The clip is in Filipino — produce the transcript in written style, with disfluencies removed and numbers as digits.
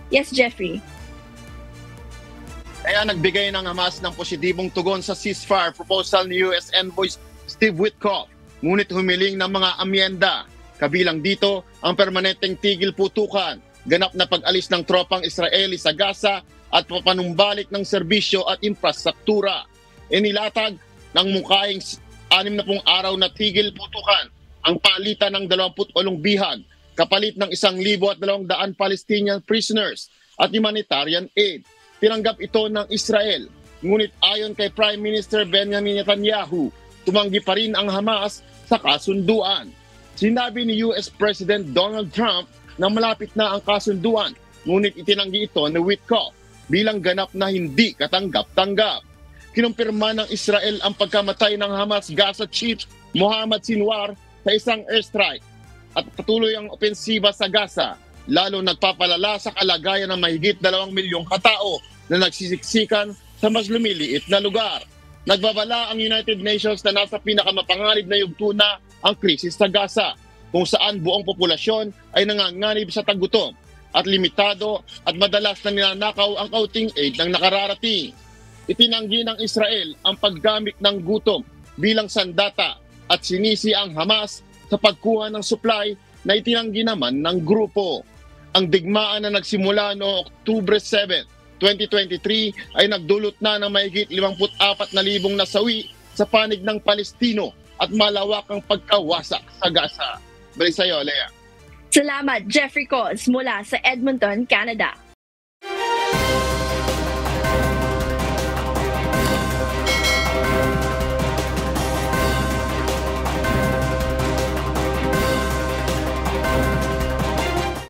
Yes, Jeffrey. Kaya nagbigay ng Hamas ng positibong tugon sa ceasefire proposal ni US Envoy Steve Witkoff. Ngunit humiling ng mga amyenda. Kabilang dito ang permanenteng tigil putukan, ganap na pag-alis ng tropang Israeli sa Gaza at papanumbalik ng serbisyo at infrastruktura. Inilatag ng mukhaing 60 araw na tigil putukan ang palitan ng 28 bihag kapalit ng 1,200 Palestinian prisoners at humanitarian aid. Tinanggap ito ng Israel. Ngunit ayon kay Prime Minister Benjamin Netanyahu, tumanggi pa rin ang Hamas sa kasunduan. Sinabi ni US President Donald Trump na malapit na ang kasunduan, ngunit itinanggi ito ni Witkoff bilang ganap na hindi katanggap-tanggap. Kinumpirma ng Israel ang pagkamatay ng Hamas Gaza Chief Mohammad Sinwar sa isang airstrike at patuloy ang opensiba sa Gaza, lalo nagpapalala sa kalagayan ng mahigit 2 milyong katao na nagsisiksikan sa mas lumiliit na lugar. Nagbabala ang United Nations na nasa pinakamapanganib na yugto na ang krisis sa Gaza, kung saan buong populasyon ay nanganganib sa tagutom at limitado at madalas na ninanakaw ang kaunting aid ng nakararating. Itinanggi ng Israel ang paggamit ng gutom bilang sandata at sinisi ang Hamas sa pagkuha ng supply na itinanggi naman ng grupo. Ang digmaan na nagsimula noong Oktubre 7, 2023 ay nagdulot na ng mahigit 54,000 nasawi sa panig ng Palestino at malawakang pagkawasak sa Gaza. Balik sa'yo, Lea. Salamat, Jeffrey Coz mula sa Edmonton, Canada.